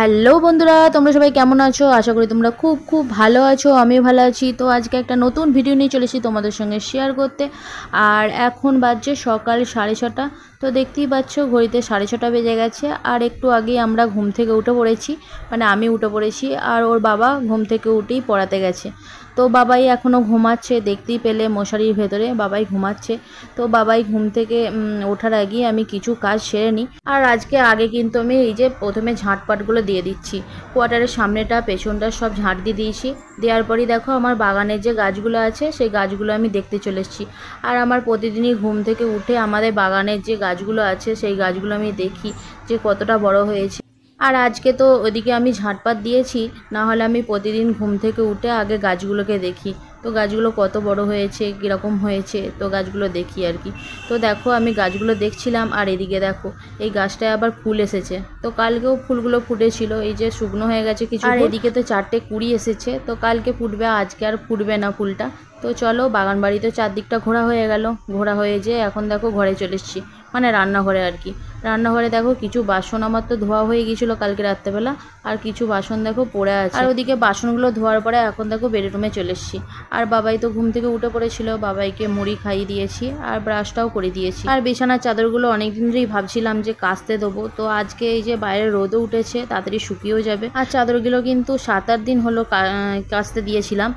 Hello বন্ধুরা, তোমরা সবাই কেমন আছো? আশা করি তোমরা খুব খুব ভালো আছো। আমিও ভালো আছি। তো আজকে একটা নতুন ভিডিও নিয়ে চলেছি তোমাদের সঙ্গে শেয়ার করতে। আর এখন বাজছে সকাল 6:30। তো দেখতেই পাচ্ছ ঘড়িতে 6:30 বেজে গেছে। আর একটু আগেই আমরা ঘুম থেকে উঠে পড়েছি, মানে আমি উঠে পড়েছি। আর ওর বাবা ঘুম থেকে উঠেই পড়াতে গেছে। তো বাবাই এখনও ঘুমাচ্ছে, দেখতেই পেলে মশারির ভেতরে বাবাই ঘুমাচ্ছে। তো বাবাই ঘুম থেকে ওঠার আগেই আমি কিছু কাজ সেরে নিই। আর আজকে আগে কিন্তু আমি এই যে প্রথমে ঝাঁটপাটগুলো দিয়ে দিচ্ছি। কোয়ার্টারের সামনেটা পেছনটা সব ঝাঁট দিয়ে দিয়েছি। দেওয়ার পরই দেখো আমার বাগানের যে গাছগুলো আছে সেই গাছগুলো আমি দেখতে চলে এসেছি। আর আমার প্রতিদিনই ঘুম থেকে উঠে আমাদের বাগানের যে গাছগুলো আছে সেই গাছগুলো আমি দেখি যে কতটা বড় হয়েছে। আর আজকে তো ওদিকে আমি ঝাঁটপাট দিয়েছি, না হলে আমি প্রতিদিন ঘুম থেকে উঠে আগে গাছগুলোকে দেখি তো গাছগুলো কত বড় হয়েছে, কীরকম হয়েছে, তো গাছগুলো দেখি আর কি। তো দেখো আমি গাছগুলো দেখছিলাম। আর এদিকে দেখো এই গাছটায় আবার ফুল এসেছে। তো কালকেও ফুলগুলো ফুটেছিল, এই যে শুকনো হয়ে গেছে কিছু। আর এদিকে তো 4টে কুড়ি এসেছে, তো কালকে ফুটবে, আজকে আর ফুটবে না ফুলটা। তো চলো বাগান বাড়িতে চারদিকটা ঘোরা হয়ে গেল। ঘোরা হয়ে যেয়ে এখন দেখো ঘরে চলে এসেছি, মানে রান্নাঘরে আর কি। রান্নাঘরে দেখো কিছু বাসন আমার তো ধোয়া হয়ে গিয়েছিলো কালকে রাত্রেবেলা, আর কিছু বাসন দেখো পড়ে আছে। আর ওদিকে বাসনগুলো ধোয়ার পরে এখন দেখো বেডরুমে চলে এসেছি। আর বাবাই তো ঘুম থেকে উঠে পড়েছিল, বাবাইকে মুড়ি খাইয়ে দিয়েছি আর ব্রাশটাও করে দিয়েছি। আর বিছানার চাদরগুলো অনেকদিন ধরেই ভাবছিলাম যে কাচতে দেবো, তো আজকে এই যে বাইরে রোদও উঠেছে, তাড়াতাড়ি শুকিয়েও যাবে। আর চাদরগুলো কিন্তু 7-8 দিন হলো কাচতে দিয়েছিলাম,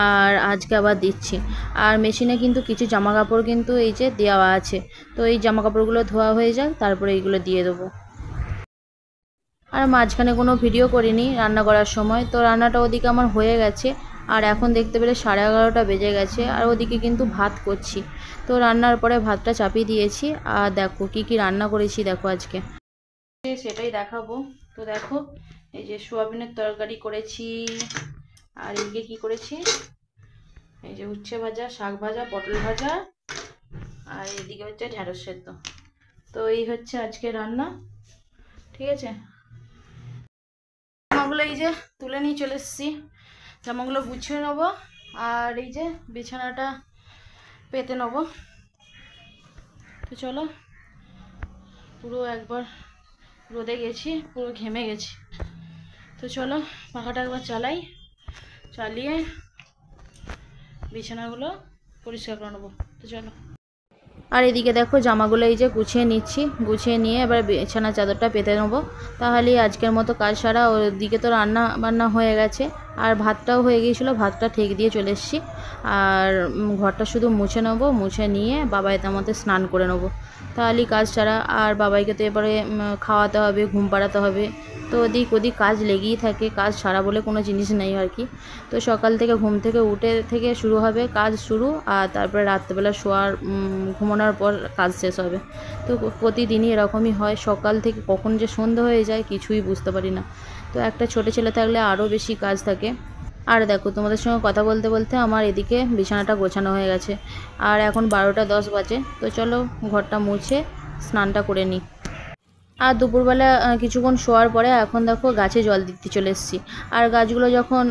আর আজকে আবার দিচ্ছি। আর মেশিনে কিন্তু কিছু জামা কাপড় কিন্তু এই যে দেওয়া আছে, তো এই জামা কাপড়গুলো ধোয়া হয়ে যাক, তারপরে এইগুলো দিয়ে দেবো। আর মাঝখানে কোনো ভিডিও করিনি রান্না করার সময়, তো রান্নাটা ওদিকে আমার হয়ে গেছে। আর এখন দেখতে পেলে 11:30 বেজে গেছে, আর ওদিকে কিন্তু ভাত করছি। তো রান্নার পরে ভাতটা চাপিয়ে দিয়েছি। আর দেখো কি কি রান্না করেছি দেখো আজকে, সেটাই দেখাবো। তো দেখো এই যে সোয়াবিনের তরকারি করেছি। আর এদিকে কি করেছি, এই যে উচ্ছে ভাজা, শাক ভাজা, পটল ভাজা, আর এদিকে হচ্ছে ঢেঁড়স সেদ্ধ। তো এই হচ্ছে আজকে রান্না, ঠিক আছে। জামাগুলো এই যে তুলে নিয়ে চলে এসেছি, জামাগুলো গুছিয়ে নেবো। আর এই যে বিছানাটা পেতে নেবো। তো চলো, পুরো একবার রোদে গেছি, পুরো ঘেমে গেছি। তো চলো পাখাটা একবার চালাই, চালিয়ে বিছানাগুলো পরিষ্কার করে নেবো। তো চলো। আর এদিকে দেখো জামাগুলো এই যে গুছিয়ে নিচ্ছি, গুছিয়ে নিয়ে এবার বিছানা চাদরটা পেতে নেবো। তাহলেই আজকের মতো কাজ সারা। ওদিকে তো রান্না বান্না হয়ে গেছে, আর ভাতটাও হয়ে গিয়েছিলো, ভাতটা ঠেক দিয়ে চলে এসেছি। আর ঘরটা শুধু মুছে নেবো, মুছে নিয়ে বাবাই তার মধ্যে স্নান করে নেবো, তাহলেই কাজ সারা। আর বাবাইকে তো এবারে খাওয়াতে হবে, ঘুম পাড়াতে হবে। তো ওদিক কাজ লেগেই থাকে, কাজ সারা বলে কোনো জিনিস নেই আর কি। তো সকাল থেকে ঘুম থেকে উঠে থেকে শুরু হবে কাজ শুরু, আর তারপরে রাত্রেবেলা শোয়ার ঘুমানোর পর কাজ শেষ হবে। তো প্রতিদিনই এরকমই হয়, সকাল থেকে কখন যে সন্ধ্যা হয়ে যায় কিছুই বুঝতে পারি না। তো একটা ছোটো ছেলে থাকলে আরও বেশি কাজ থাকে। আর দেখো তোমাদের সঙ্গে কথা বলতে বলতে আমার এদিকে বিছানাটা গোছানো হয়ে গেছে। আর এখন 12:10 বাজে। তো চলো ঘরটা মুছে স্নানটা করে নিই। আর দুপুরবেলা কিছুক্ষণ শোয়ার পরে এখন দেখো গাছে জল দিতে চলে এসেছি। আর গাছগুলো যখন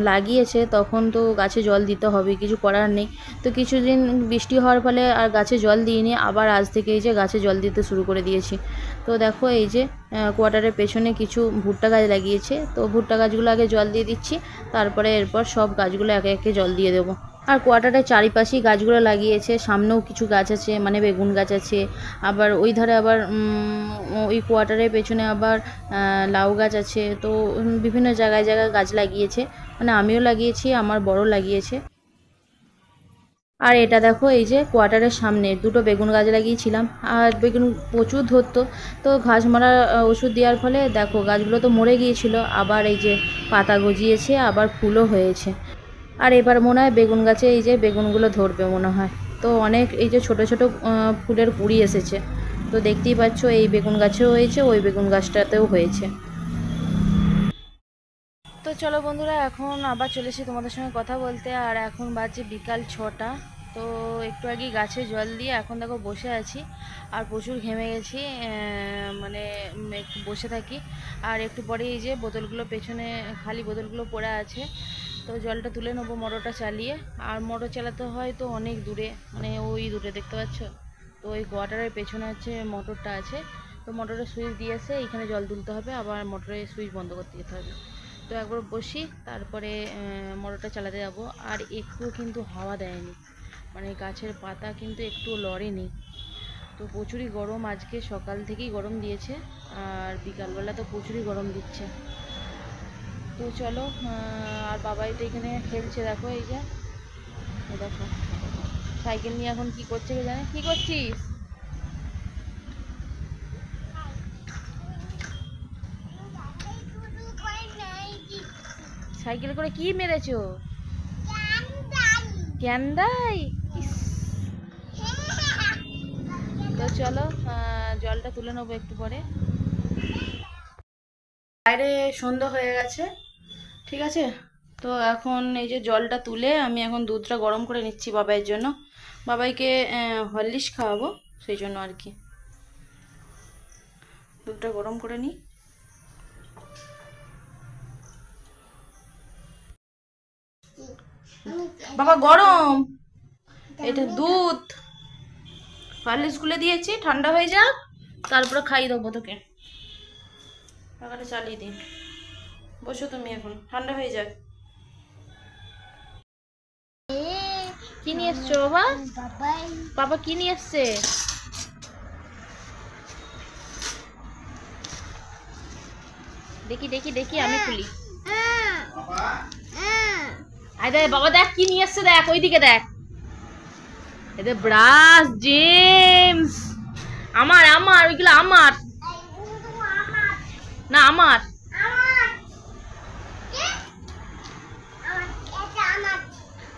লাগিয়েছে তখন তো গাছে জল দিতে হবে, কিছু করার নেই। তো কিছুদিন বৃষ্টি হওয়ার ফলে আর গাছে জল দিইনি, আবার আজ থেকে এই যে গাছে জল দিতে শুরু করে দিয়েছি। তো দেখো এই যে কোয়ার্টারের পেছনে কিছু ভুট্টা গাছ লাগিয়েছে, তো ভুট্টা গাছগুলো আগে জল দিয়ে দিচ্ছি, তারপরে এরপর সব গাছগুলো একে একে জল দিয়ে দেবো। আর কোয়ার্টারের চারিপাশেই গাছগুলো লাগিয়েছে, সামনেও কিছু গাছ আছে, মানে বেগুন গাছ আছে। আবার ওই ধারে আবার ওই কোয়ার্টারের পেছনে আবার লাউ গাছ আছে। তো বিভিন্ন জায়গায় জায়গায় গাছ লাগিয়েছে, মানে আমিও লাগিয়েছি, আমার বড় লাগিয়েছে। আর এটা দেখো এই যে কোয়ার্টারের সামনে দুটো বেগুন গাছ লাগিয়েছিলাম, আর বেগুন প্রচুর ধরতো। তো ঘাস মারা ওষুধ দেওয়ার ফলে দেখো গাছগুলো তো মরে গিয়েছিল, আবার এই যে পাতা গজিয়েছে, আবার ফুলও হয়েছে। আর এবার মনে হয় বেগুন গাছে এই যে বেগুনগুলো ধরবে মনে হয়। তো অনেক এই যে ছোট ছোট ফুলের কুঁড়ি এসেছে। তো দেখতেই পাচ্ছ এই বেগুন গাছেও হয়েছে, ওই বেগুন গাছটাতেও হয়েছে। তো চলো বন্ধুরা, এখন আবার চলে এসেছি তোমাদের সঙ্গে কথা বলতে। আর এখন বাজে বিকাল 6টা। তো একটু আগেই গাছে জল দিয়ে এখন দেখো বসে আছি, আর প্রচুর ঘেমে গেছি, মানে একটু বসে থাকি। আর একটু পরে এই যে বোতলগুলো পেছনে খালি বোতলগুলো পড়ে আছে, তো জলটা তুলে নেবো মোটরটা চালিয়ে। আর মোটর চালাতে হয় তো অনেক দূরে, মানে ওই দূরে দেখতে পাচ্ছ। তো ওই কোয়ার্টারের পেছনে হচ্ছে মোটরটা আছে, তো মোটরের সুইচ দিয়েছে, এইখানে জল তুলতে হবে, আবার মোটরের সুইচ বন্ধ করতে যেতে হবে। তো একবার বসি, তারপরে মোটরটা চালাতে যাব। আর একটু কিন্তু হাওয়া দেয়নি, মানে গাছের পাতা কিন্তু একটু লড়েনি। তো প্রচুরই গরম, আজকে সকাল থেকেই গরম দিয়েছে, আর বিকালবেলা তো প্রচুরই গরম দিচ্ছে। তো চলো, আর বাবাই তো এখানে খেলছে, দেখো এই যে, দেখো সাইকেল নিয়ে এখন কি করছে কে জানে। কি করছিস? সাইকেল করে কি মেরেছো? ক্যান্ডাই। তো চলো, জলটা তুলে নেবো একটু পরে। বাইরে সন্ধ্যা হয়ে গেছে, ঠিক আছে। তো এখন এই যে জলটা তুলে আমি এখন দুধটা গরম করে নিচ্ছি বাবাইয়ের জন্য। বাবাইকে হরলিক্স খাওয়াবো, সেই জন্য আর কি দুধটা গরম করে নিই। বাবা গরম, এটা দুধ, হরলিক্স গুলে দিয়েছি, ঠান্ডা হয়ে যাক তারপরে খাইয়ে দেবো তোকে। টাকাটা চালিয়ে দিন, বসো তুমি, এখন ঠান্ডা হয়ে যাক। কি নিয়ে এসছো বাবা? বাবা কি নিয়ে এসছে? দেখি দেখি দেখি, আমি খুলি। আয় দেখ বাবা, দেখ কি নিয়ে এসছে, দেখ ওইদিকে দেখ। এদের ব্রাশ, জেমস, আমার আমার ওইগুলো আমার না, আমার।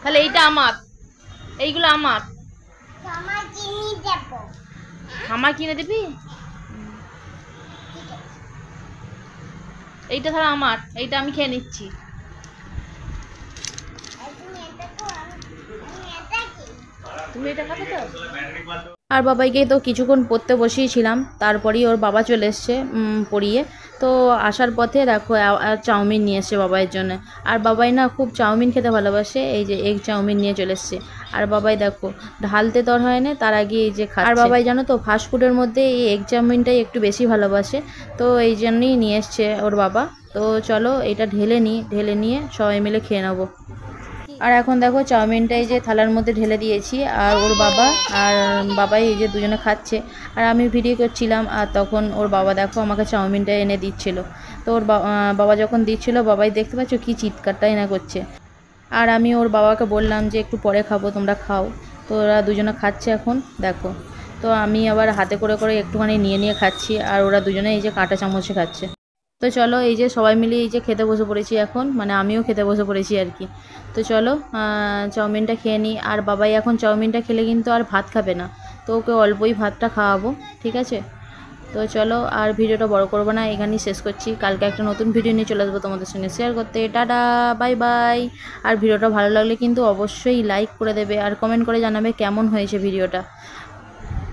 তাহলে এইটা আমার, এইগুলো আমার। আমার কিনে দিবি? এইটা তাহলে আমার, এইটা আমি খেয়ে নিচ্ছি। তুমি এটা খাবে তো? আর বাবাইকে তো কিছুক্ষণ পড়তে বসিয়েছিলাম, তারপরেই ওর বাবা চলে এসছে পড়িয়ে। তো আসার পথে দেখো চাউমিন নিয়ে এসছে বাবাইয়ের জন্য। আর বাবাই না খুব চাউমিন খেতে ভালোবাসে, এই যে এগ চাউমিন নিয়ে চলে এসছে। আর বাবাই দেখো ঢালতে তোর হয় না, তার আগে এই যে খাচ্ছে। আর বাবাই জানো তো ফাস্টফুডের মধ্যে এই এগ চাউমিনটাই একটু বেশি ভালোবাসে, তো এই জন্যই নিয়ে এসছে ওর বাবা। তো চলো এটা ঢেলে নিয়ে সবাই মিলে খেয়ে নেবো। আর এখন দেখো চাউমিনটা এই যে থালার মধ্যে ঢেলে দিয়েছি, আর ওর বাবা আর বাবাই এই যে দুজনে খাচ্ছে। আর আমি ভিডিও করছিলাম, আর তখন ওর বাবা দেখো আমাকে চাউমিনটা এনে দিচ্ছিল। তো ওর বাবা যখন দিচ্ছিল, বাবাই দেখতে পাচ্ছ কি চিৎকারটাই না করছে। আর আমি ওর বাবাকে বললাম যে একটু পরে খাবো, তোমরা খাও। তো ওরা দুজনে খাচ্ছে এখন দেখো। তো আমি আবার হাতে করে করে একটুখানি নিয়ে নিয়ে খাচ্ছি, আর ওরা দুজনে এই যে কাঁটা চামচে খাচ্ছে। তো চলো এই যে সবাই মিলে এই যে খেতে বসে পড়েছি এখন, মানে আমিও খেতে বসে পড়েছি আর কি। তো চলো চাউমিনটা খেয়ে নিই। আর বাবাই এখন চাউমিনটা খেলে কিন্তু আর ভাত খাবে না, তো ওকে অল্পই ভাতটা খাওয়াবো, ঠিক আছে। তো চলো আর ভিডিওটা বড় করবো না, এখানেই শেষ করছি। কালকে একটা নতুন ভিডিও নিয়ে চলে আসবো তোমাদের সঙ্গে শেয়ার করতে। Tata, bye bye. আর ভিডিওটা ভালো লাগলে কিন্তু অবশ্যই লাইক করে দেবে, আর কমেন্ট করে জানাবে কেমন হয়েছে ভিডিওটা।